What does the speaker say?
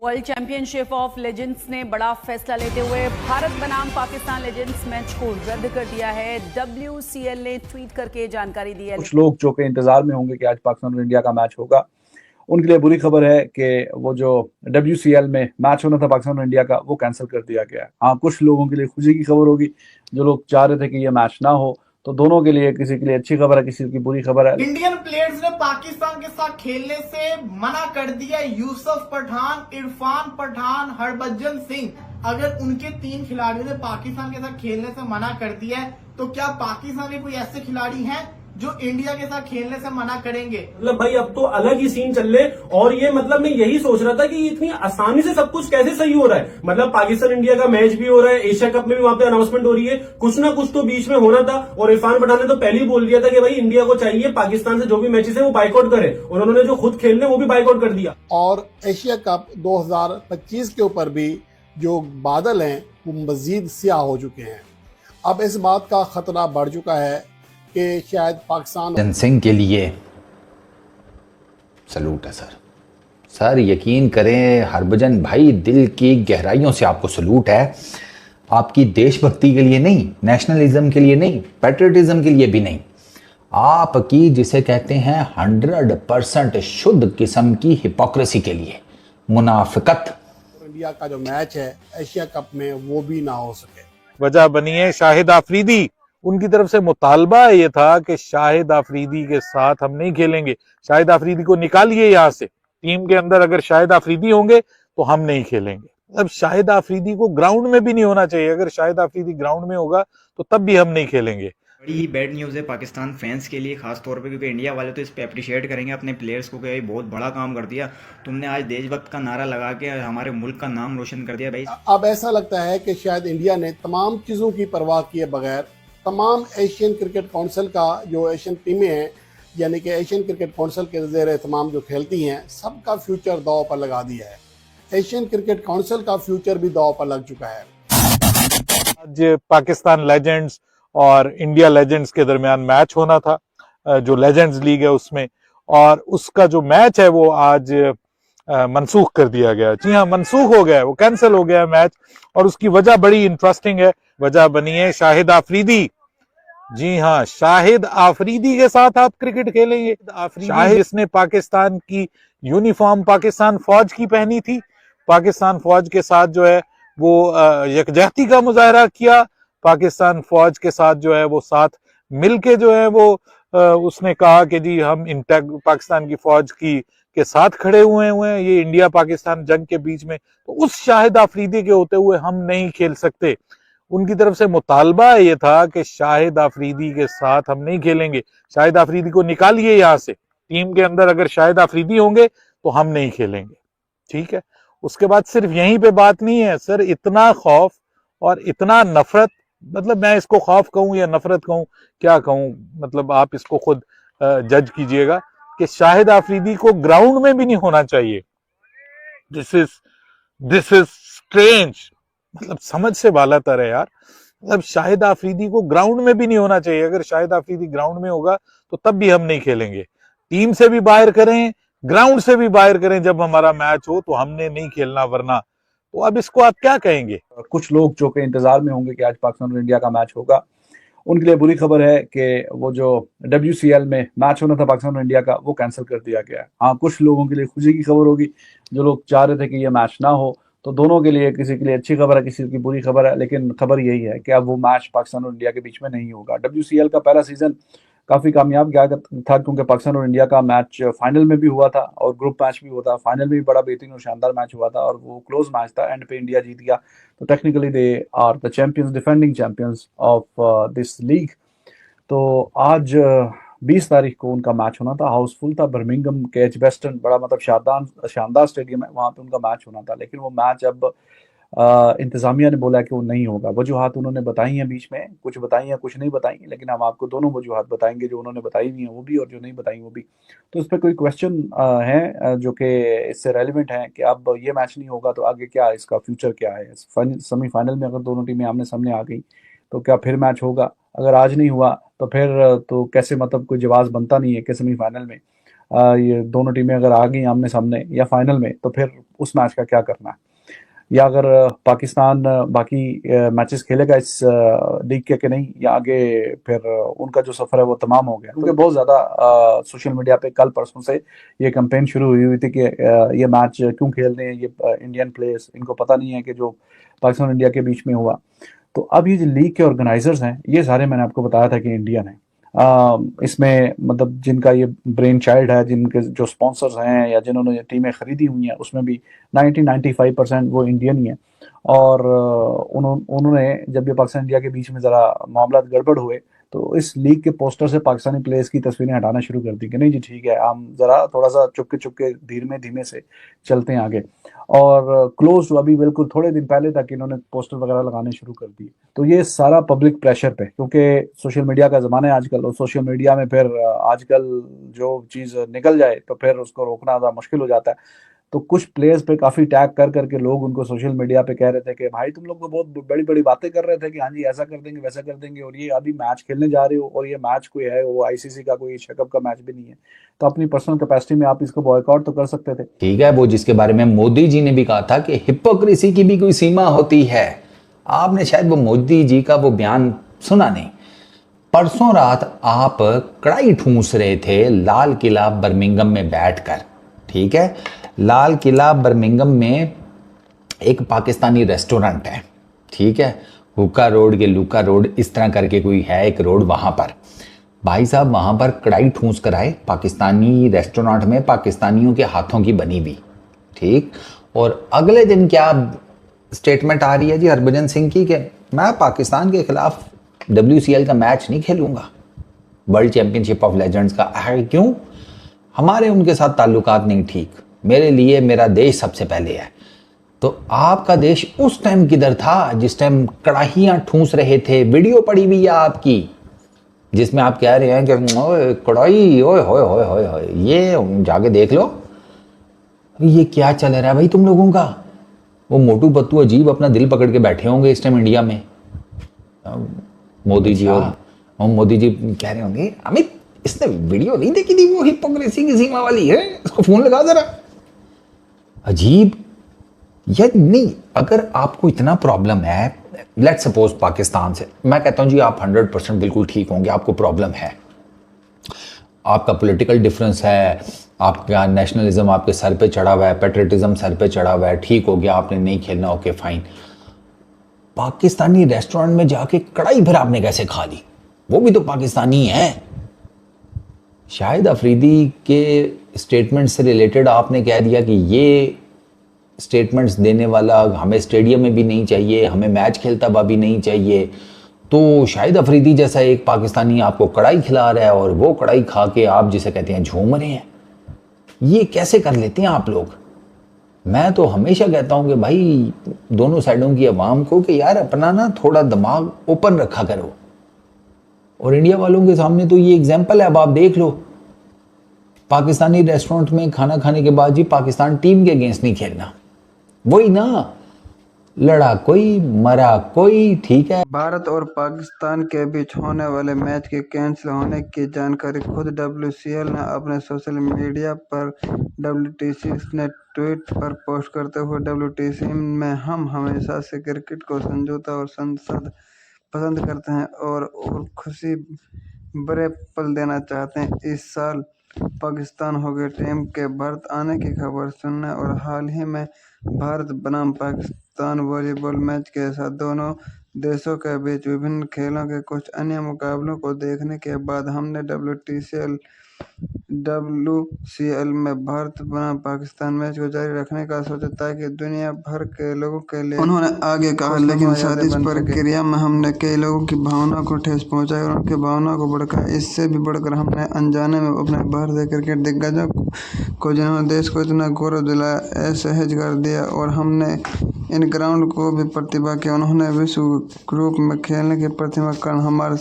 World championship of legends ने बड़ा फैसला लेते हुए भारत बनाम पाकिस्तान लेजेंड्स मैच को रद्द कर दिया है। WCL ने ट्वीट करके जानकारी दी है। कुछ लोग जो कि इंतजार में होंगे कि आज पाकिस्तान और इंडिया का मैच होगा, उनके लिए बुरी खबर है कि वो जो WCL में मैच होना था पाकिस्तान और इंडिया का, वो कैंसिल कर दिया गया है। हाँ, कुछ लोगों के लिए खुशी की खबर होगी, जो लोग चाह रहे थे कि ये मैच ना हो। तो दोनों के लिए, किसी के लिए अच्छी खबर है, किसी की बुरी खबर है। इंडियन प्लेयर्स ने पाकिस्तान के साथ खेलने से मना कर दिया। यूसुफ पठान, इरफान पठान, हरभजन सिंह, अगर उनके 3 खिलाड़ियों ने पाकिस्तान के साथ खेलने से मना कर दिया है, तो क्या पाकिस्तान में कोई ऐसे खिलाड़ी हैं जो इंडिया के साथ खेलने से मना करेंगे? मतलब भाई अब तो अलग ही सीन चल रहे। और ये मतलब मैं यही सोच रहा था कि इतनी आसानी से सब कुछ कैसे सही हो रहा है। मतलब पाकिस्तान इंडिया का मैच भी हो रहा है, एशिया कप में भी वहां पे अनाउंसमेंट हो रही है, कुछ ना कुछ तो बीच में होना था। और इरफान पठान ने तो पहले ही बोल दिया था कि भाई इंडिया को चाहिए पाकिस्तान से जो भी मैचेस है वो बाइकआउट करे, और उन्होंने जो खुद खेलने वो भी बाइकआउट कर दिया। और एशिया कप 2025 के ऊपर भी जो बादल हैं वो मजीद स्याह हो चुके हैं। अब इस बात का खतरा बढ़ चुका है कि शायद पाकिस्तान सिंह के लिए सलूट है सर यकीन करें हरभजन भाई, दिल की गहराइयों से आपको सलूट है। आपकी देशभक्ति के लिए नहीं, नेशनलिज्म के लिए नहीं, पैट्रियटिज्म के लिए भी नहीं, आपकी जिसे कहते हैं 100% शुद्ध किस्म की हिपोक्रेसी के लिए, मुनाफिकत। इंडिया का जो मैच है एशिया कप में वो भी ना हो सके। वजह बनी है शाहिद आफरीदी। उनकी तरफ से मुतालबा ये था कि शाहिद आफरीदी के साथ हम नहीं खेलेंगे, शाहिद आफरीदी को निकालिए यहाँ से टीम के अंदर। अगर शाहिद आफरीदी होंगे तो हम नहीं खेलेंगे। अब शाहिद आफरीदी को ग्राउंड में भी नहीं होना चाहिए। अगर शाहिद आफरीदी ग्राउंड में होगा तो तब भी हम नहीं खेलेंगे। बड़ी ही बैड न्यूज़ है पाकिस्तान फैंस के लिए, खास तौर पे, क्योंकि इंडिया वाले तो इस पे अप्रिशिएट करेंगे अपने प्लेयर्स को कि भाई बहुत बड़ा काम कर दिया तुमने, आज देशभक्त का नारा लगा के हमारे मुल्क का नाम रोशन कर दिया भाई। अब ऐसा लगता है कि शायद इंडिया ने तमाम चीज़ों की परवाह किए बगैर तमाम एशियन क्रिकेट काउंसिल का जो एशियन टीमें हैं, यानी कि एशियन क्रिकेट काउंसिल के ज़ेर एहतमाम जो खेलती हैं, सबका फ्यूचर दांव पर लगा दिया है। एशियन क्रिकेट काउंसिल का फ्यूचर भी दांव पर लग चुका है। आज पाकिस्तान लेजेंड्स और इंडिया लेजेंड्स के दरमियान मैच होना था, जो लेजेंड्स लीग है उसमें, और उसका जो मैच है वो आज मनसूख कर दिया गया। जी हाँ, मनसूख हो गया है, वो कैंसिल हो गया है मैच। और उसकी वजह बड़ी इंटरेस्टिंग है। वजह बनी है शाहिद आफरीदी। जी हाँ, शाहिद आफरीदी के साथ आप क्रिकेट खेलेंगे। शाहिद इसने पाकिस्तान की यूनिफॉर्म पाकिस्तान फौज की पहनी थी, पाकिस्तान फौज के साथ जो है वो यकजहती का मुजाहरा किया, पाकिस्तान फौज के साथ जो है वो साथ मिलके जो है वो उसने कहा कि जी हम पाकिस्तान की फौज के साथ खड़े हुए हैं ये इंडिया पाकिस्तान जंग के बीच में। तो उस शाहिद आफरीदी के होते हुए हम नहीं खेल सकते। उनकी तरफ से मुतालबा ये था कि शाहिद आफरीदी के साथ हम नहीं खेलेंगे, शाहिद आफरीदी को निकालिए यहाँ से टीम के अंदर। अगर शाहिद आफरीदी होंगे तो हम नहीं खेलेंगे, ठीक है। उसके बाद सिर्फ यहीं पे बात नहीं है सर, इतना खौफ और इतना नफरत, मतलब मैं इसको खौफ कहूं या नफरत कहूं, क्या कहूं, मतलब आप इसको खुद जज कीजिएगा कि शाहिद आफरीदी को ग्राउंड में भी नहीं होना चाहिए। दिस इज स्ट्रेंज, मतलब समझ से बालातर है यार। मतलब शाहिद आफरीदी को ग्राउंड में भी नहीं होना चाहिए। अगर शाहिद आफरीदी ग्राउंड में होगा तो तब भी हम नहीं खेलेंगे। टीम से भी बाहर करें, ग्राउंड से भी बाहर करें, जब हमारा मैच हो तो हमने नहीं खेलना, वरना। तो अब इसको आप क्या कहेंगे? कुछ लोग जो कि इंतजार में होंगे कि आज पाकिस्तान और इंडिया का मैच होगा, उनके लिए बुरी खबर है कि वो जो WCL में मैच होना था पाकिस्तान और इंडिया का, वो कैंसिल कर दिया गया है। हाँ, कुछ लोगों के लिए खुशी की खबर होगी, जो लोग चाह रहे थे कि ये मैच ना हो। तो दोनों के लिए, किसी के लिए अच्छी खबर है, किसी की बुरी खबर है, लेकिन खबर यही है कि अब वो मैच पाकिस्तान और इंडिया के बीच में नहीं होगा। WCL का पहला सीजन काफी कामयाब गया था, क्योंकि पाकिस्तान और इंडिया का मैच फाइनल में भी हुआ था और ग्रुप मैच भी हुआ था। फाइनल में भी बड़ा बेहतरीन और शानदार मैच हुआ था और वो क्लोज मैच था, एंड पे इंडिया जीत गया। तो technically they are the champions, defending champions of this league. तो आज 20 तारीख को उनका मैच होना था, हाउसफुल था, बर्मिंघम के एजबेस्टन, बड़ा मतलब शानदार स्टेडियम है, वहां पे उनका मैच होना था। लेकिन वो मैच अब इंतजामिया ने बोला कि वो नहीं होगा। वजूहात उन्होंने बताई हैं, बीच में कुछ बताई हैं, कुछ नहीं बताई, लेकिन हम आपको दोनों वजूहात बताएंगे, जो उन्होंने बताई हुई हैं वो भी और जो नहीं बताई वो भी। तो उस पर कोई क्वेश्चन है जो कि इससे रेलिवेंट है कि अब ये मैच नहीं होगा तो आगे क्या, इसका फ्यूचर क्या है। सेमीफाइनल में अगर दोनों टीमें आमने सामने आ गई तो क्या फिर मैच होगा? अगर आज नहीं हुआ तो फिर तो कैसे, मतलब कोई जवाब बनता नहीं है कि सेमीफाइनल में ये दोनों टीमें अगर आ गई आमने सामने या फाइनल में, तो फिर उस मैच का क्या करना है, या अगर पाकिस्तान बाकी मैचेस खेलेगा इस लीग के कि नहीं, या आगे फिर उनका जो सफर है वो तमाम हो गया। क्योंकि बहुत ज्यादा सोशल मीडिया पे कल परसों से ये कैंपेन शुरू हुई थी कि ये मैच क्यों खेल रहे हैं ये इंडियन प्लेयर्स, इनको पता नहीं है कि जो पाकिस्तान और इंडिया के बीच में हुआ। तो अब ये जो लीग के ऑर्गेनाइजर्स हैं, ये सारे मैंने आपको बताया था कि इंडियन है। इसमें मतलब जिनका ये ब्रेन चाइल्ड है, जिनके जो स्पॉन्सर्स हैं या जिन्होंने ये टीमें खरीदी हुई हैं, उसमें भी 90-95% वो इंडियन ही हैं। और उन्होंने जब ये पाकिस्तान इंडिया के बीच में ज़रा मामला गड़बड़ हुए, तो इस लीग के पोस्टर से पाकिस्तानी प्लेयर्स की तस्वीरें हटाना शुरू कर दी कि नहीं जी ठीक है, हम ज़रा थोड़ा सा चुपके धीमे धीमे से चलते हैं आगे। और क्लोज अभी बिल्कुल थोड़े दिन पहले तक इन्होंने पोस्टर वगैरह लगाने शुरू कर दिए। तो ये सारा पब्लिक प्रेशर पे, क्योंकि सोशल मीडिया का ज़माना है आजकल, और सोशल मीडिया में फिर आजकल जो चीज़ निकल जाए तो फिर उसको रोकना ज़्यादा मुश्किल हो जाता है। तो कुछ प्लेयर्स पे काफ़ी टैग कर करके लोग उनको सोशल मीडिया पे कह रहे थे कि भाई तुम लोग तो बहुत बड़ी बड़ी बातें कर रहे थे कि हाँ जी ऐसा कर देंगे वैसा कर देंगे, और ये अभी मैच खेलने जा रहे हो, और ये मैच कोई है वो आईसीसी का कोई एशिया कप का मैच भी नहीं है, तो अपनी पर्सनल कैपेसिटी में आप इसको बॉयकॉट तो कर सकते थे। ठीक है, वो जिसके बारे में मोदी जी ने भी कहा था कि हिपोक्रेसी की भी कोई सीमा होती है। आपने शायद वो मोदी जी का वो बयान सुना नहीं। परसों रात आप कड़ाई ठूंस रहे थे लाल किला बर्मिंघम में बैठकर, ठीक है। लाल किला बर्मिंघम में एक पाकिस्तानी रेस्टोरेंट है, ठीक है, हुक्का रोड के लुका रोड इस तरह करके कोई है एक रोड, वहाँ पर भाई साहब वहाँ पर कड़ाई ठूंस कर आए पाकिस्तानी रेस्टोरेंट में, पाकिस्तानियों के हाथों की बनी हुई, ठीक। और अगले दिन क्या स्टेटमेंट आ रही है जी हरभजन सिंह की कि मैं पाकिस्तान के खिलाफ WCL का मैच नहीं खेलूंगा, वर्ल्ड चैंपियनशिप ऑफ लेजेंड्स का। क्यों? हमारे उनके साथ ताल्लुकात नहीं ठीक, मेरे लिए मेरा देश सबसे पहले है। तो आपका देश उस टाइम किधर था जिस टाइम कड़ाहियाँ ठूंस रहे थे? वीडियो पड़ी हुई है आपकी जिसमें आप कह रहे हैं कि ओए कड़ाही, ओए होए होए होए होए, ये जाके देख लो ये क्या चल रहा है भाई तुम लोगों का। वो मोटू पत्तू अजीब अपना दिल पकड़ के बैठे होंगे इस टाइम इंडिया में। मोदी जी और मोदी जी कह रहे होंगे अमित इसने वीडियो नहीं देखी थी वो हिपोक्रेसी की सीमा वाली है, इसको फोन लगा जरा। अजीब या नहीं। अगर आपको इतना प्रॉब्लम है, लेट सपोज पाकिस्तान से, मैं कहता हूं जी आप 100% बिल्कुल ठीक होंगे, आपको प्रॉब्लम है, आपका पॉलिटिकल डिफरेंस है, आपका नेशनलिज्म आपके सर पे चढ़ा हुआ है, पेट्रियटिज्म सर पे चढ़ा हुआ है, ठीक हो गया, आपने नहीं खेलना, ओके फाइन। पाकिस्तानी रेस्टोरेंट में जाके कड़ाई फिर आपने कैसे खा ली? वो भी तो पाकिस्तानी है। शाहिद अफरीदी के स्टेटमेंट से रिलेटेड आपने कह दिया कि ये स्टेटमेंट्स देने वाला हमें स्टेडियम में भी नहीं चाहिए, हमें मैच खेलता हुआ भी नहीं चाहिए। तो शाहिद अफरीदी जैसा एक पाकिस्तानी आपको कड़ाई खिला रहा है और वो कड़ाई खा के आप जिसे कहते हैं झूम रहे हैं। ये कैसे कर लेते हैं आप लोग? मैं तो हमेशा कहता हूं कि भाई दोनों साइडों की आवाम को कि यार अपना ना थोड़ा दिमाग ओपन रखा करो। और इंडिया वालों के सामने तो ये एग्जाम्पल है, अब आप देख लो, पाकिस्तानी रेस्टोरेंट में खाना खाने के बाद जी पाकिस्तान टीम के अगेंस्ट नहीं खेलना, वही ना, लड़ा कोई मरा कोई, ठीक है। भारत और पाकिस्तान के बीच होने वाले मैच के कैंसिल होने की जानकारी खुद WCL ने अपने सोशल मीडिया पर WTC ने ट्वीट पर पोस्ट करते हुए WTC में हम हमेशा से क्रिकेट को समझौता और संसद पसंद करते हैं और खुशी बड़े पल देना चाहते हैं। इस साल पाकिस्तान हॉकी टीम के भारत आने की खबर सुनने और हाल ही में भारत बनाम पाकिस्तान वॉलीबॉल मैच के साथ दोनों देशों के बीच विभिन्न खेलों के कुछ अन्य मुकाबलों को देखने के बाद हमने WCL में भारत बनाम पाकिस्तान मैच को जारी रखने का सोचा ताकि दुनिया भर के लोगों के लिए, उन्होंने आगे कहा, लेकिन साथ इस प्रक्रिया में हमने कई लोगों की भावना को ठेस पहुंचाई और उनकी भावना को भड़काया। इससे भी बढ़कर हमने अनजाने में अपने भारतीय क्रिकेट दिग्गजों को जिन्होंने देश को इतना गौरव दिलाया असहज कर दिया और हमने इन ग्राउंड को भी प्रतिभा किया। उन्होंने विश्व ग्रुप में खेलने की प्रतिभा कारण हमारे